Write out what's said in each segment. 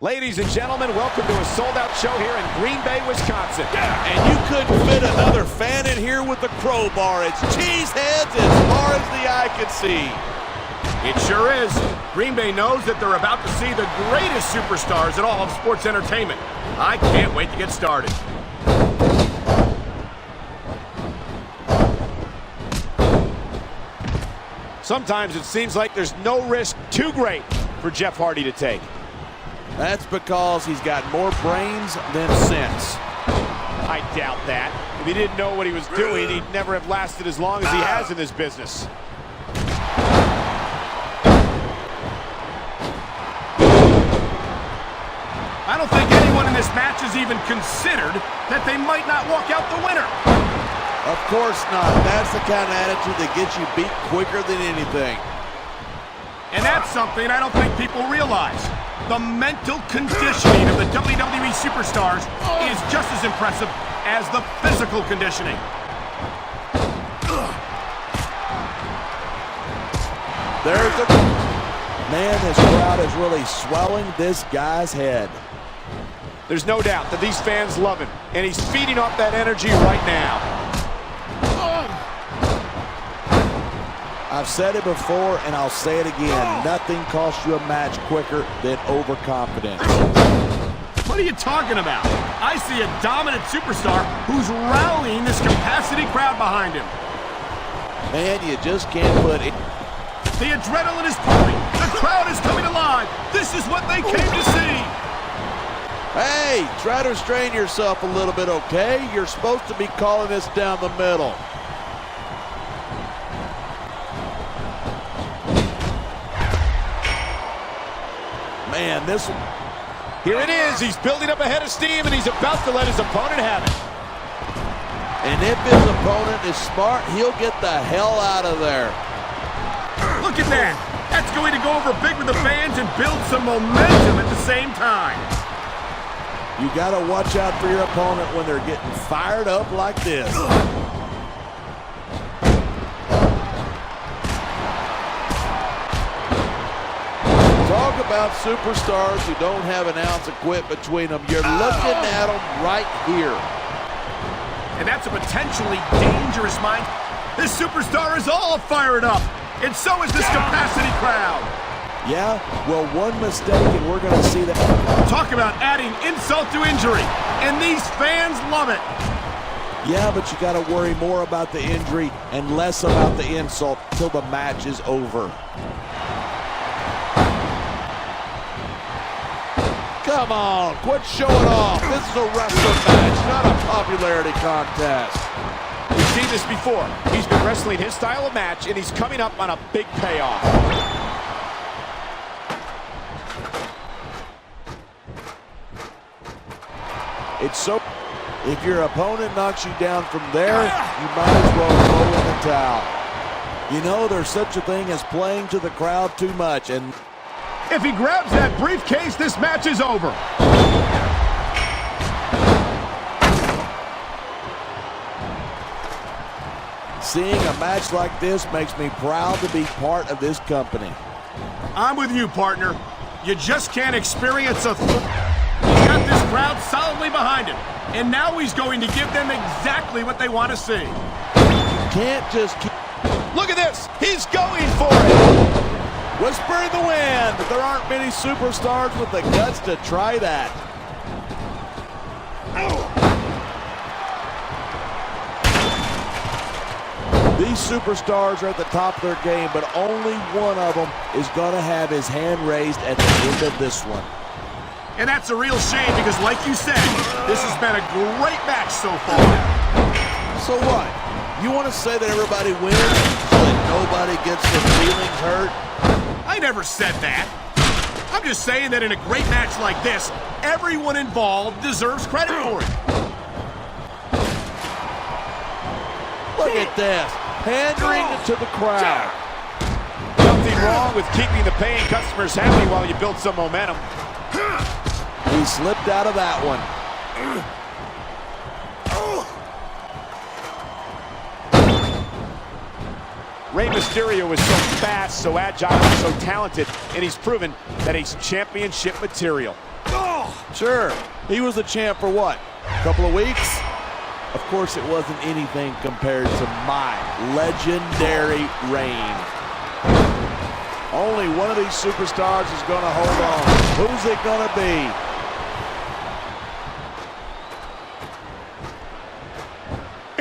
Ladies and gentlemen, welcome to a sold-out show here in Green Bay, Wisconsin. And you couldn't fit another fan in here with a crowbar. It's cheeseheads as far as the eye can see. It sure is. Green Bay knows that they're about to see the greatest superstars in all of sports entertainment. I can't wait to get started. Sometimes it seems like there's no risk too great for Jeff Hardy to take. That's because he's got more brains than sense. I doubt that. If he didn't know what he was doing, he'd never have lasted as long as he has in this business. I don't think anyone in this match has even considered that they might not walk out the winner. Of course not. That's the kind of attitude that gets you beat quicker than anything. And that's something I don't think people realize. The mental conditioning of the WWE superstars is just as impressive as the physical conditioning. There's the... Man, this crowd is really swelling this guy's head. There's no doubt that these fans love him, and he's feeding off that energy right now. I've said it before, and I'll say it again. Nothing costs you a match quicker than overconfidence. What are you talking about? I see a dominant superstar who's rallying this capacity crowd behind him. Man, you just can't put it. The adrenaline is pumping. The crowd is coming alive. This is what they came to see. Hey, try to restrain yourself a little bit, okay? You're supposed to be calling this down the middle. Man, this one. Here it is. He's building up a head of steam, and he's about to let his opponent have it. And if his opponent is smart, he'll get the hell out of there. Look at that. That's going to go over big with the fans and build some momentum at the same time. You got to watch out for your opponent when they're getting fired up like this. Talk about superstars who don't have an ounce of quit between them. You're looking at them right here. And that's a potentially dangerous mind. This superstar is all fired up. And so is this capacity crowd. Yeah, well, one mistake and we're going to see that. Talk about adding insult to injury. And these fans love it. Yeah, but you got to worry more about the injury and less about the insult till the match is over. Come on, quit showing off. This is a wrestling match, not a popularity contest. We've seen this before. He's been wrestling his style of match, and he's coming up on a big payoff. It's so... If your opponent knocks you down from there, you might as well throw in the towel. You know, there's such a thing as playing to the crowd too much, and... If he grabs that briefcase, this match is over. Seeing a match like this makes me proud to be part of this company. I'm with you, partner. You just can't experience a... He's got this crowd solidly behind him. And now he's going to give them exactly what they want to see. You can't just keep... Look at this. He's going for it. Whisper in the wind. There aren't many superstars with the guts to try that. These superstars are at the top of their game, but only one of them is going to have his hand raised at the end of this one. And that's a real shame because, like you said, this has been a great match so far. So what? You want to say that everybody wins so that nobody gets their feelings hurt? I never said that. I'm just saying that in a great match like this, everyone involved deserves credit for it. Look at this. Pandering to the crowd. Nothing wrong with keeping the paying customers happy while you build some momentum. He slipped out of that one. Rey Mysterio is so fast, so agile, and so talented, and he's proven that he's championship material. Sure, he was the champ for what? A couple of weeks? Of course, it wasn't anything compared to my legendary reign. Only one of these superstars is going to hold on. Who's it going to be?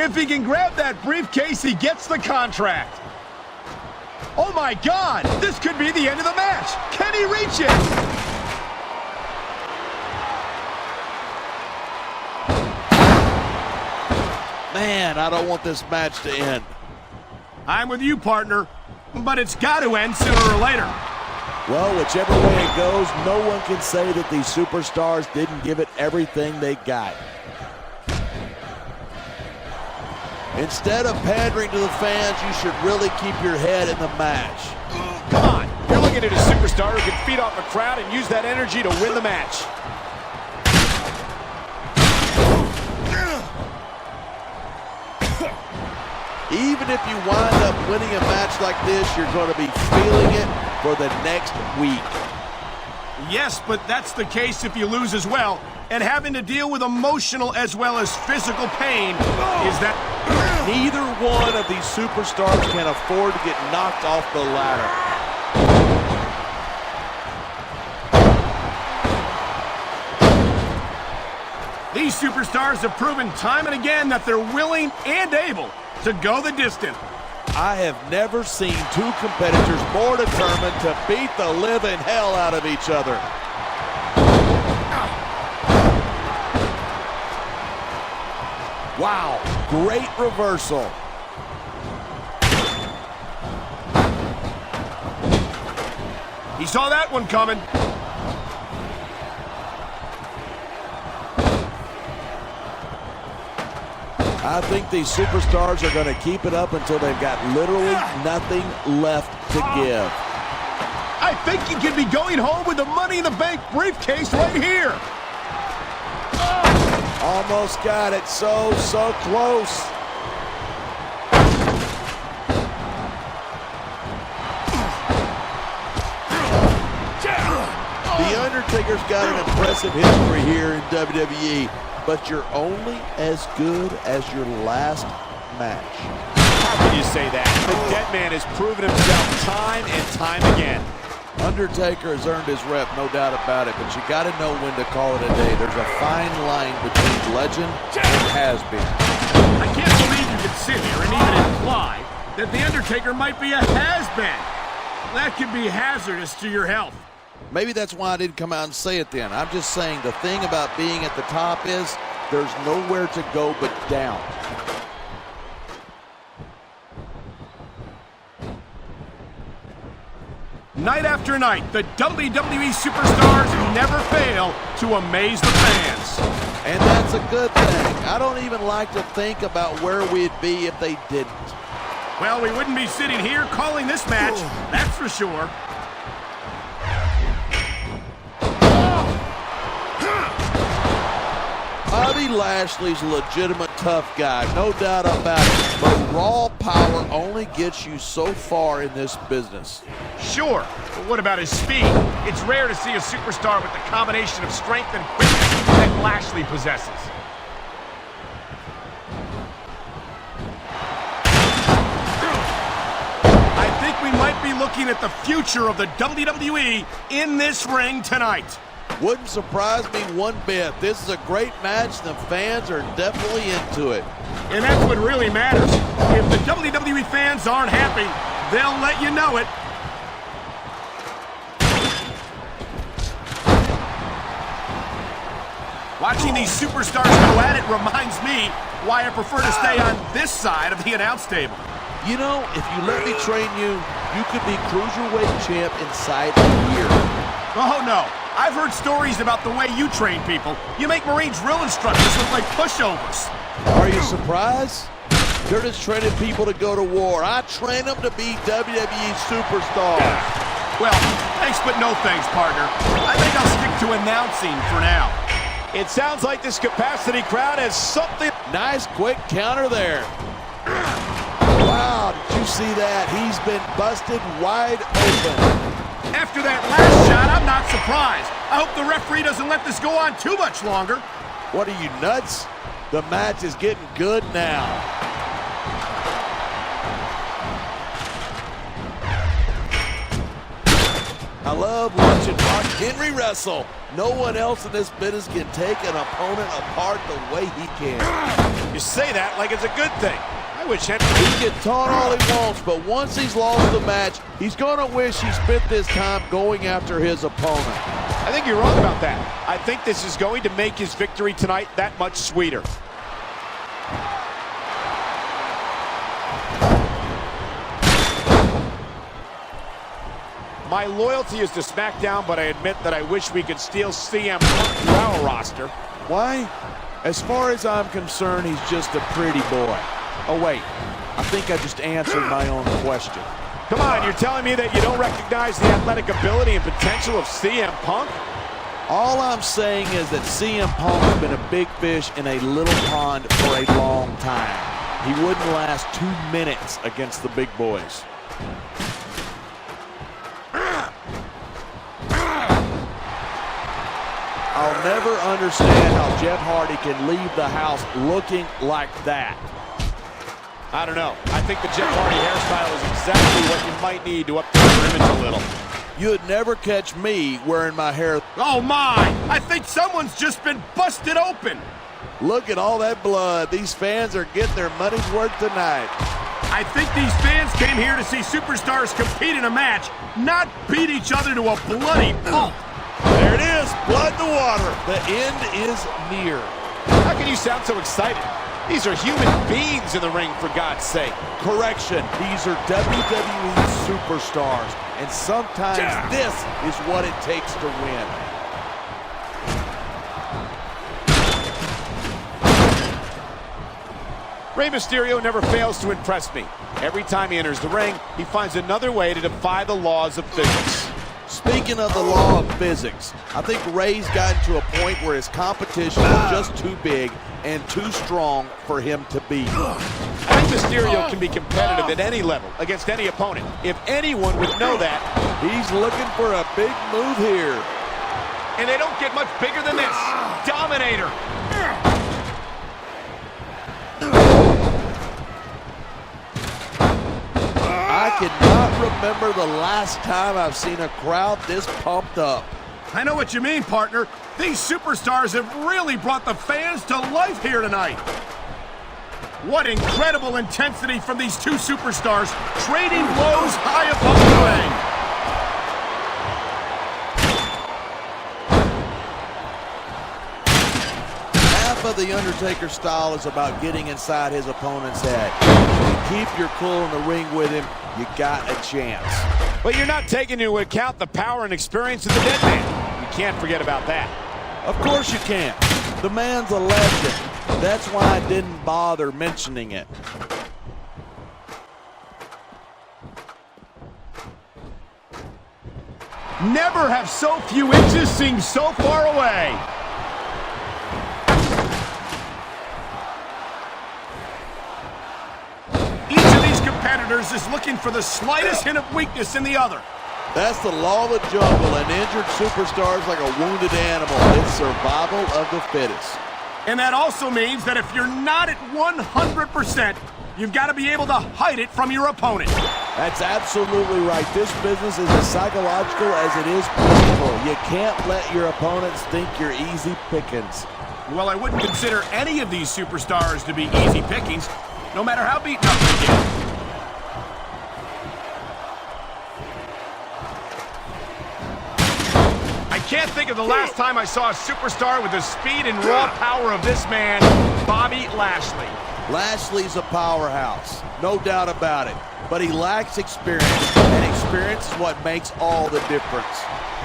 If he can grab that briefcase, he gets the contract. Oh my God, this could be the end of the match. Can he reach it? Man, I don't want this match to end. I'm with you, partner, but it's got to end sooner or later. Well, whichever way it goes, no one can say that these superstars didn't give it everything they got. Instead of pandering to the fans, you should really keep your head in the match. Come on, you're looking at a superstar who can feed off a crowd and use that energy to win the match. Even if you wind up winning a match like this, you're going to be feeling it for the next week. Yes, but that's the case if you lose as well. And having to deal with emotional as well as physical pain is that... Neither one of these superstars can afford to get knocked off the ladder. These superstars have proven time and again that they're willing and able to go the distance. I have never seen two competitors more determined to beat the living hell out of each other. Wow, great reversal. He saw that one coming. I think these superstars are going to keep it up until they've got literally nothing left to give. I think he could be going home with the Money in the Bank briefcase right here. Almost got it. So close. The Undertaker's got an impressive history here in WWE, but you're only as good as your last match. How can you say that? The dead man has proven himself time and time again. Undertaker has earned his rep, no doubt about it, but you got to know when to call it a day. There's a fine line between legend and has-been. I can't believe you could sit here and even imply that The Undertaker might be a has-been. That could be hazardous to your health. Maybe that's why I didn't come out and say it then. I'm just saying the thing about being at the top is there's nowhere to go but down. Night after night, the WWE superstars never fail to amaze the fans. And that's a good thing. I don't even like to think about where we'd be if they didn't. Well, we wouldn't be sitting here calling this match, that's for sure. Bobby Lashley's a legitimate tough guy, no doubt about it. But raw power only gets you so far in this business. Sure, but what about his speed? It's rare to see a superstar with the combination of strength and quickness that Lashley possesses. I think we might be looking at the future of the WWE in this ring tonight. Wouldn't surprise me one bit. This is a great match. The fans are definitely into it. And that's what really matters. If the WWE fans aren't happy, they'll let you know it. Watching these superstars go at it reminds me why I prefer to stay on this side of the announce table. You know, if you let me train you, you could be Cruiserweight champ inside a year. Oh, no. I've heard stories about the way you train people. You make Marine drill instructors look like pushovers. Are you surprised? They're just training people to go to war. I train them to be WWE superstars. Well, thanks but no thanks, partner. I think I'll stick to announcing for now. It sounds like this capacity crowd has something. Nice quick counter there. Wow, did you see that? He's been busted wide open. After that last shot, I'm not surprised. I hope the referee doesn't let this go on too much longer. What are you, nuts? The match is getting good now. I love watching Mark Henry wrestle. No one else in this business can take an opponent apart the way he can. You say that like it's a good thing. I wish Henry... He can get taught all he wants, but once he's lost the match, he's going to wish he spent this time going after his opponent. I think you're wrong about that. I think this is going to make his victory tonight that much sweeter. My loyalty is to SmackDown, but I admit that I wish we could steal CM Punk to our roster. Why? As far as I'm concerned, he's just a pretty boy. Oh, wait. I think I just answered my own question. Come on, you're telling me that you don't recognize the athletic ability and potential of CM Punk? All I'm saying is that CM Punk's been a big fish in a little pond for a long time. He wouldn't last 2 minutes against the big boys. I'll never understand how Jeff Hardy can leave the house looking like that. I don't know. I think the Jeff Hardy hairstyle is exactly what you might need to update your image a little. You'd never catch me wearing my hair. Oh my! I think someone's just been busted open. Look at all that blood. These fans are getting their money's worth tonight. I think these fans came here to see superstars compete in a match, not beat each other to a bloody pulp. There it is, blood in the water. The end is near. How can you sound so excited? These are human beings in the ring, for God's sake. Correction, these are WWE superstars, and sometimes this is what it takes to win. Rey Mysterio never fails to impress me. Every time he enters the ring, he finds another way to defy the laws of physics. Speaking of the law of physics, I think Rey's gotten to a point where his competition is just too big and too strong for him to beat. I think Mysterio can be competitive at any level against any opponent. If anyone would know that. He's looking for a big move here. And they don't get much bigger than this. Dominator. I cannot remember the last time I've seen a crowd this pumped up. I know what you mean, partner. These superstars have really brought the fans to life here tonight. What incredible intensity from these two superstars, trading blows high above the ring. Half of the Undertaker style is about getting inside his opponent's head. If you keep your cool in the ring with him, you got a chance. But you're not taking into account the power and experience of the dead man. You can't forget about that. Of course you can't. The man's a legend. That's why I didn't bother mentioning it. Never have so few inches seemed so far away. Each of these competitors is looking for the slightest hint of weakness in the other. That's the law of the jungle, and injured superstars like a wounded animal. It's survival of the fittest. And that also means that if you're not at 100%, you've got to be able to hide it from your opponent. That's absolutely right. This business is as psychological as it is physical. You can't let your opponents think you're easy pickings. Well, I wouldn't consider any of these superstars to be easy pickings, no matter how beaten up they get. I can't think of the last time I saw a superstar with the speed and raw power of this man, Bobby Lashley. Lashley's a powerhouse, no doubt about it. But he lacks experience, and experience is what makes all the difference.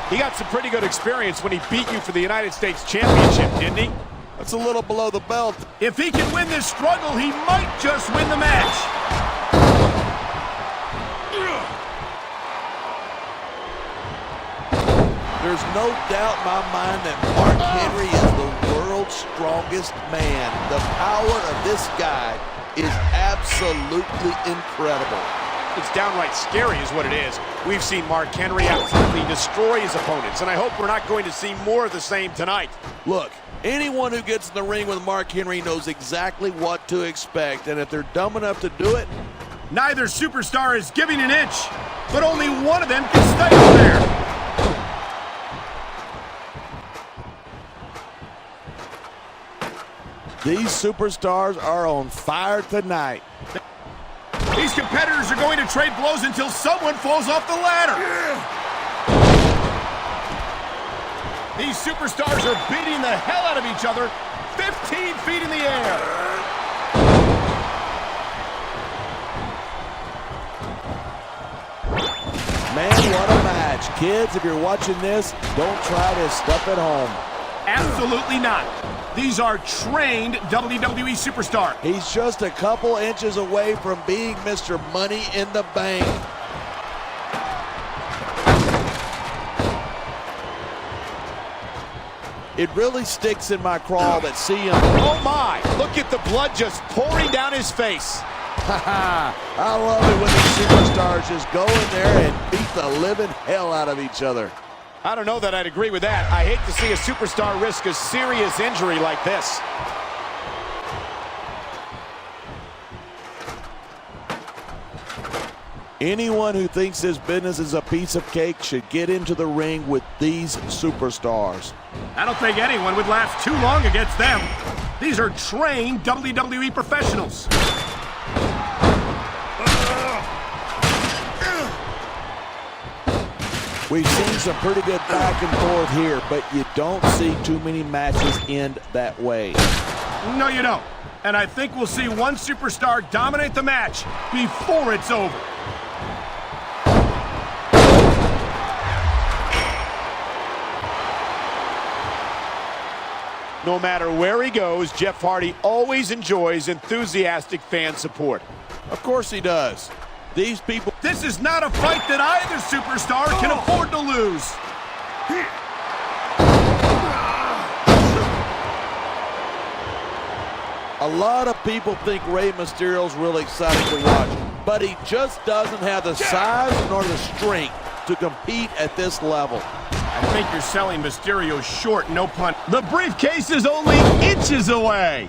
He got some pretty good experience when he beat you for the United States Championship, didn't he? That's a little below the belt. If he can win this struggle, he might just win the match. There's no doubt in my mind that Mark Henry is the world's strongest man. The power of this guy is absolutely incredible. It's downright scary is what it is. We've seen Mark Henry absolutely destroy his opponents, and I hope we're not going to see more of the same tonight. Look, anyone who gets in the ring with Mark Henry knows exactly what to expect, and if they're dumb enough to do it, neither superstar is giving an inch, but only one of them can stay up there. these superstars are on fire tonight. These competitors are going to trade blows until someone falls off the ladder. These superstars are beating the hell out of each other 15 feet in the air. Man, what a match. Kids, if you're watching this, don't try this stuff at home. Absolutely not. These are trained WWE superstars. He's just a couple inches away from being Mr. Money in the Bank. It really sticks in my craw that see him. Oh my, look at the blood just pouring down his face. I love it when these superstars just go in there and beat the living hell out of each other. I don't know that I'd agree with that. I hate to see a superstar risk a serious injury like this. Anyone who thinks this business is a piece of cake should get into the ring with these superstars. I don't think anyone would last too long against them. These are trained WWE professionals. We've seen some pretty good back and forth here, but you don't see too many matches end that way. No, you don't. And I think we'll see one superstar dominate the match before it's over. No matter where he goes, Jeff Hardy always enjoys enthusiastic fan support. Of course he does. These people... This is not a fight that either superstar can afford to lose. A lot of people think Rey Mysterio's really exciting to watch, but he just doesn't have the size nor the strength to compete at this level. I think you're selling Mysterio short, no pun. The briefcase is only inches away.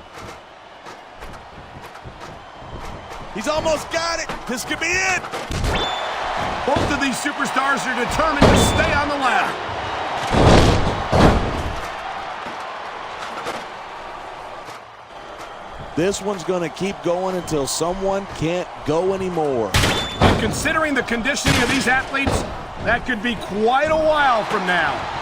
He's almost got it. This could be it. Both of these superstars are determined to stay on the ladder. This one's going to keep going until someone can't go anymore. And considering the conditioning of these athletes, that could be quite a while from now.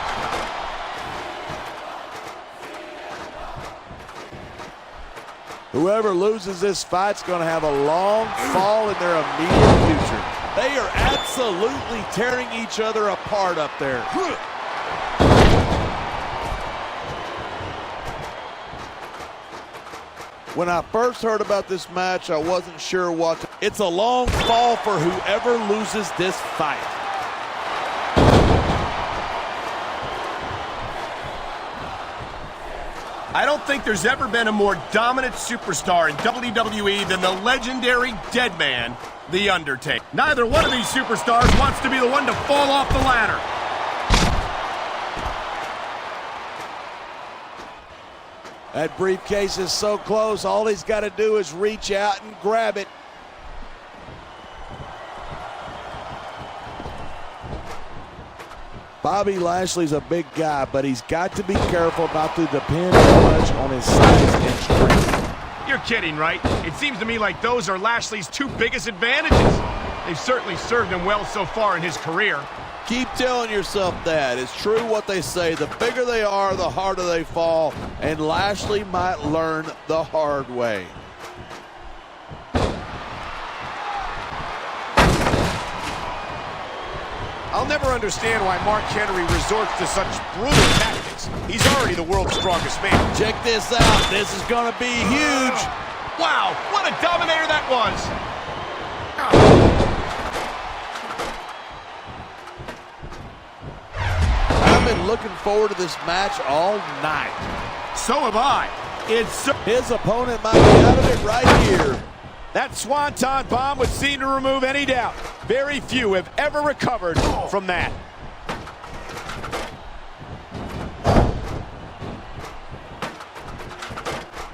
Whoever loses this fight's going to have a long fall in their immediate future. They are absolutely tearing each other apart up there. When I first heard about this match, I wasn't sure what to... It's a long fall for whoever loses this fight. I don't think there's ever been a more dominant superstar in WWE than the legendary dead man, The Undertaker. Neither one of these superstars wants to be the one to fall off the ladder. That briefcase is so close, all he's got to do is reach out and grab it. Bobby Lashley's a big guy, but he's got to be careful not to depend too much on his size and strength. You're kidding, right? It seems to me like those are Lashley's two biggest advantages. They've certainly served him well so far in his career. Keep telling yourself that. It's true what they say. The bigger they are, the harder they fall, and Lashley might learn the hard way. I'll never understand why Mark Henry resorts to such brutal tactics. He's already the world's strongest man. Check this out. This is going to be huge. Wow, what a dominator that was. I've been looking forward to this match all night. So have I. It's so... His opponent might be out of it right here. That swanton bomb would seem to remove any doubt. Very few have ever recovered from that.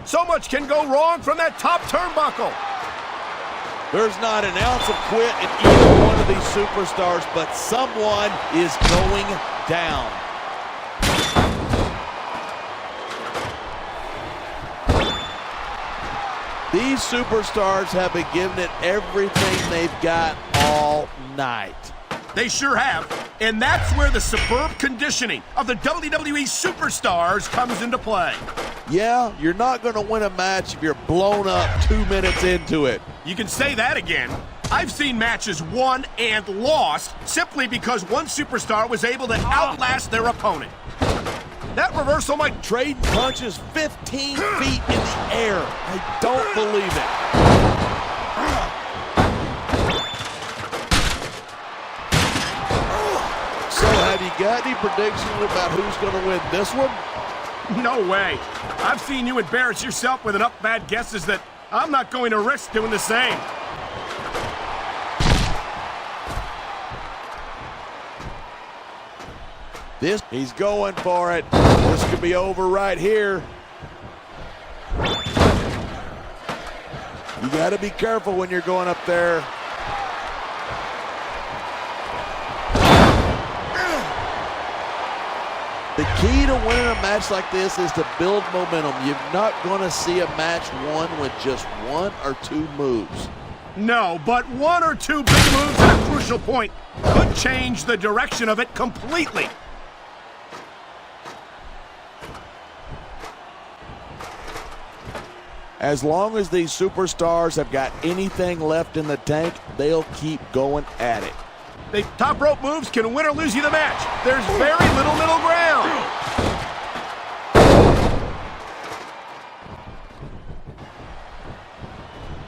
So much can go wrong from that top turnbuckle. There's not an ounce of quit in either one of these superstars, but someone is going down. These superstars have been giving it everything they've got all night. They sure have. And that's where the superb conditioning of the WWE superstars comes into play. Yeah, you're not going to win a match if you're blown up 2 minutes into it. You can say that again. I've seen matches won and lost simply because one superstar was able to outlast their opponent. That reversal might Trading punches 15 feet in the air. I don't believe it. So have you got any predictions about who's going to win this one? No way. I've seen you embarrass yourself with enough bad guesses that I'm not going to risk doing the same. He's going for it. This could be over right here. You got to be careful when you're going up there. The key to winning a match like this is to build momentum. You're not going to see a match won with just one or two moves. No, but one or two big moves at a crucial point could change the direction of it completely. As long as these superstars have got anything left in the tank, they'll keep going at it. The top rope moves can win or lose you the match. There's very little middle ground.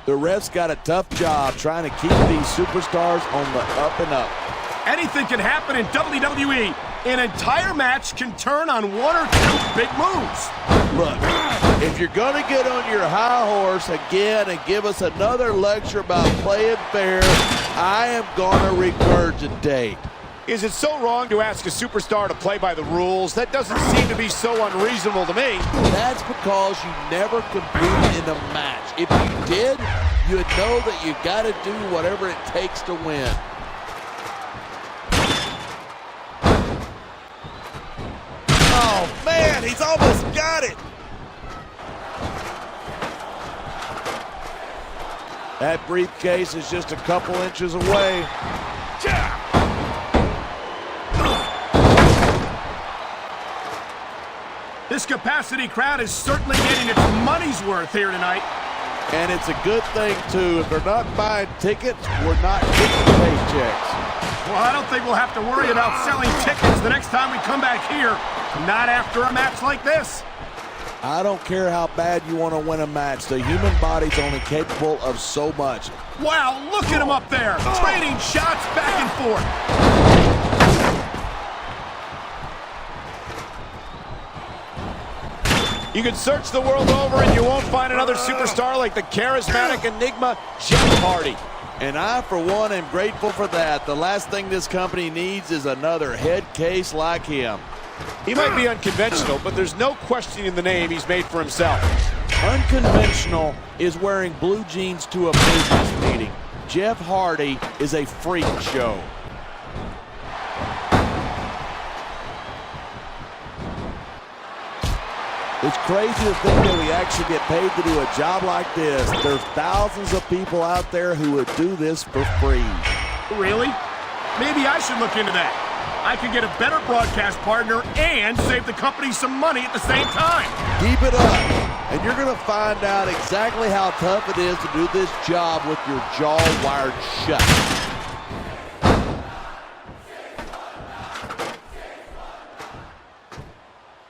The refs got a tough job trying to keep these superstars on the up and up. Anything can happen in WWE. An entire match can turn on one or two big moves. Look, if you're going to get on your high horse again and give us another lecture about playing fair, I am going to regurgitate. Is it so wrong to ask a superstar to play by the rules? That doesn't seem to be so unreasonable to me. That's because you never competed in a match. If you did, you'd know that you got to do whatever it takes to win. Oh, man, he's almost got it. That briefcase is just a couple inches away. This capacity crowd is certainly getting its money's worth here tonight. And it's a good thing, too. If they're not buying tickets, we're not getting paychecks. Well, I don't think we'll have to worry about selling tickets the next time we come back here. Not after a match like this. I don't care how bad you want to win a match. The human body's only capable of so much. Wow, look at him up there, trading shots back and forth. You can search the world over and you won't find another superstar like the charismatic enigma Jeff Hardy. And I, for one, am grateful for that. The last thing this company needs is another head case like him. He might be unconventional, but there's no questioning the name he's made for himself. Unconventional is wearing blue jeans to a business meeting. Jeff Hardy is a freak show. It's crazy to think that we actually get paid to do a job like this. There's thousands of people out there who would do this for free. Really? Maybe I should look into that. I could get a better broadcast partner and save the company some money at the same time. Keep it up, and you're going to find out exactly how tough it is to do this job with your jaw wired shut.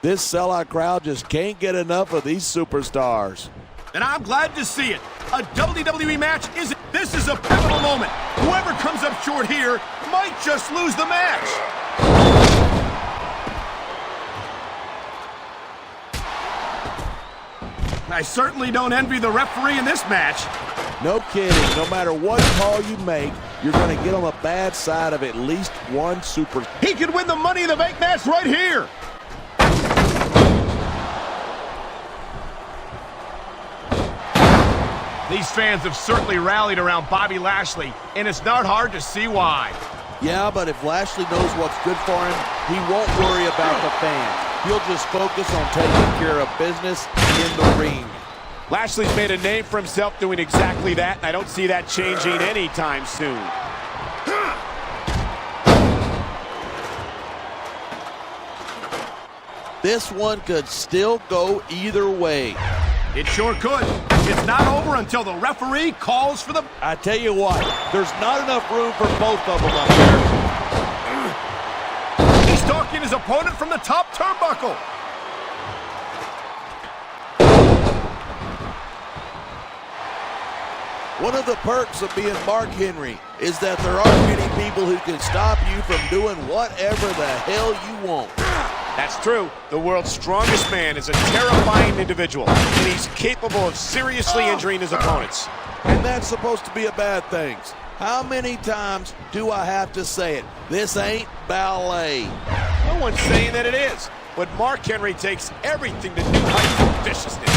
This sellout crowd just can't get enough of these superstars. And I'm glad to see it. A WWE match isn't. This is a pivotal moment. Whoever comes up short here might just lose the match. I certainly don't envy the referee in this match. No kidding. No matter what call you make, you're going to get on the bad side of at least one super. He could win the Money in the Bank match right here. These fans have certainly rallied around Bobby Lashley, and it's not hard to see why. Yeah, but if Lashley knows what's good for him, he won't worry about the fans. He'll just focus on taking care of business in the ring. Lashley's made a name for himself doing exactly that, and I don't see that changing anytime soon. This one could still go either way. It sure could. It's not over until the referee calls for the... I tell you what, there's not enough room for both of them up there. He's stalking his opponent from the top turnbuckle. One of the perks of being Mark Henry is that there aren't many people who can stop you from doing whatever the hell you want. That's true. The world's strongest man is a terrifying individual, and he's capable of seriously injuring his opponents. And that's supposed to be a bad thing. How many times do I have to say it? This ain't ballet. No one's saying that it is, but Mark Henry takes everything to new heights of viciousness.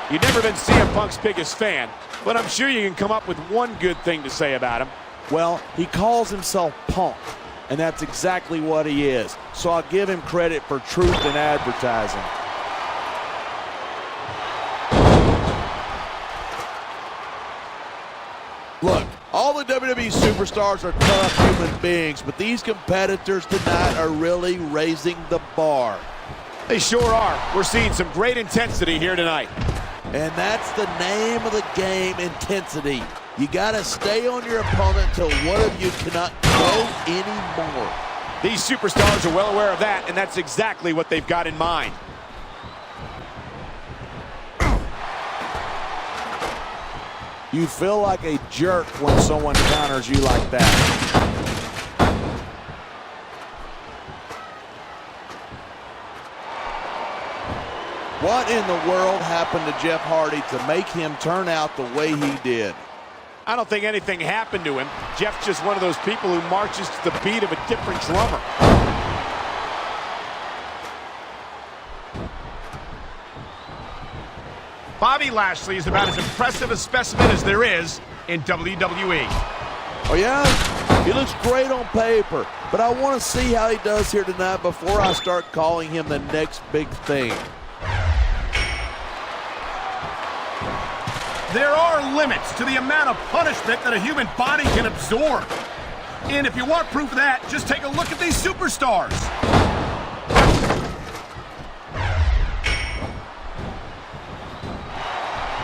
You've never been CM Punk's biggest fan, but I'm sure you can come up with one good thing to say about him. Well, he calls himself Punk, and that's exactly what he is. So I'll give him credit for truth in advertising. Look, all the WWE superstars are tough human beings, but these competitors tonight are really raising the bar. They sure are. We're seeing some great intensity here tonight. And that's the name of the game, intensity. You got to stay on your opponent until one of you cannot go anymore. These superstars are well aware of that, and that's exactly what they've got in mind. You feel like a jerk when someone counters you like that. What in the world happened to Jeff Hardy to make him turn out the way he did? I don't think anything happened to him. Jeff's just one of those people who marches to the beat of a different drummer. Bobby Lashley is about as impressive a specimen as there is in WWE. Oh, yeah? He looks great on paper, but I want to see how he does here tonight before I start calling him the next big thing. There are limits to the amount of punishment that a human body can absorb. And if you want proof of that, just take a look at these superstars.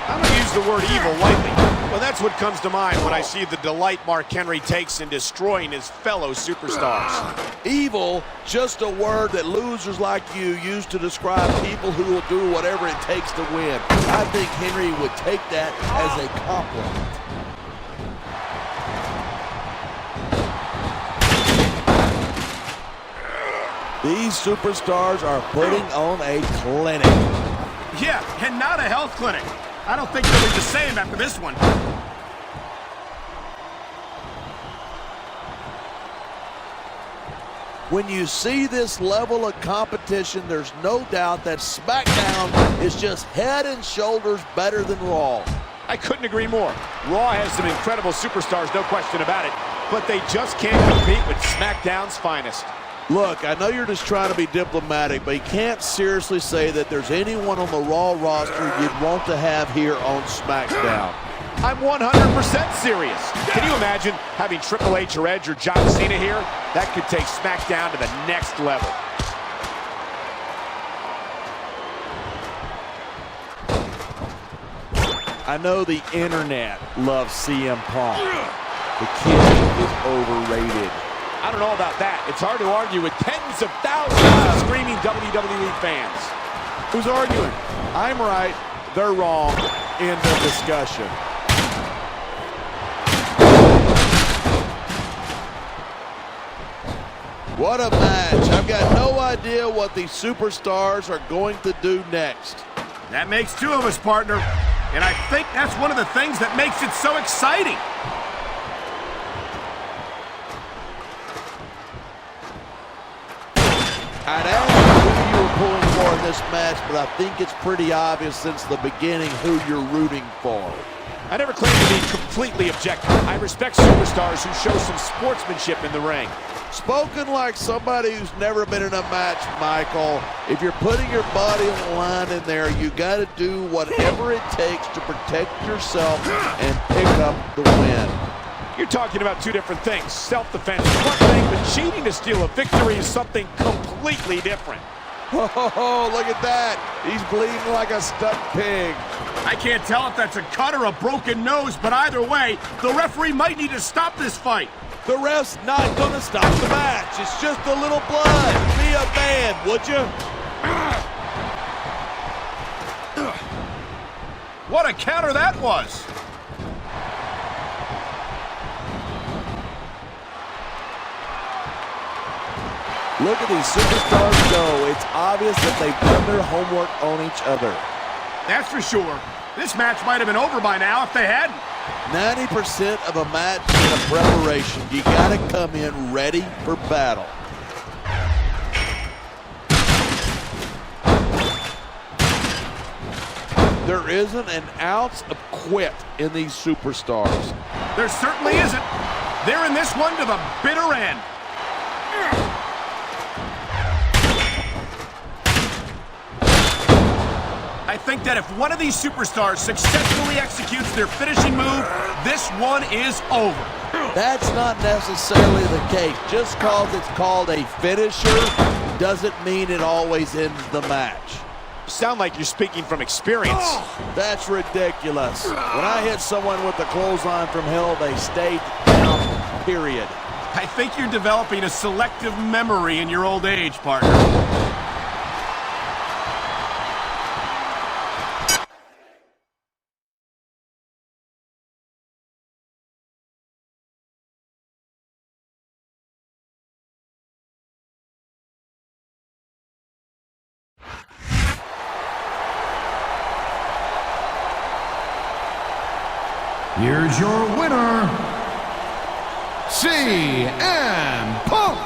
I don't use the word evil lightly, but that's what comes to mind when I see the delight Mark Henry takes in destroying his fellow superstars. Evil, just a word that losers like you use to describe people who will do whatever it takes to win. I think Henry would take that as a compliment. These superstars are putting on a clinic. Yeah, and not a health clinic. I don't think they'll be the same after this one. When you see this level of competition, there's no doubt that SmackDown is just head and shoulders better than Raw. I couldn't agree more. Raw has some incredible superstars, no question about it, but they just can't compete with SmackDown's finest. Look, I know you're just trying to be diplomatic, but you can't seriously say that there's anyone on the Raw roster you'd want to have here on SmackDown. I'm 100% serious. Can you imagine having Triple H or Edge or John Cena here? That could take SmackDown to the next level. I know the internet loves CM Punk. The kid is overrated. I don't know about that. It's hard to argue with tens of thousands of screaming WWE fans. Who's arguing? I'm right, they're wrong. End of discussion. What a match. I've got no idea what these superstars are going to do next. That makes two of us, partner. And I think that's one of the things that makes it so exciting. I'd ask who you were pulling for in this match, but I think it's pretty obvious since the beginning who you're rooting for. I never claim to be completely objective. I respect superstars who show some sportsmanship in the ring. Spoken like somebody who's never been in a match, Michael. If you're putting your body on the line in there, you got to do whatever it takes to protect yourself and pick up the win. You're talking about two different things. Self-defense is one thing, but cheating to steal a victory is something completely different. Oh, look at that. He's bleeding like a stuck pig. I can't tell if that's a cut or a broken nose, but either way, the referee might need to stop this fight. The ref's not going to stop the match. It's just a little blood. Be a man, would you? What a counter that was. Look at these superstars go. It's obvious that they've done their homework on each other. That's for sure. This match might have been over by now if they hadn't. 90% of a match is a preparation. You got to come in ready for battle. There isn't an ounce of quit in these superstars. There certainly isn't. They're in this one to the bitter end. I think that if one of these superstars successfully executes their finishing move, this one is over. That's not necessarily the case. Just because it's called a finisher doesn't mean it always ends the match. You sound like you're speaking from experience. That's ridiculous. When I hit someone with the clothesline from hell, they stayed down, period. I think you're developing a selective memory in your old age, partner. Here's your winner, CM Punk.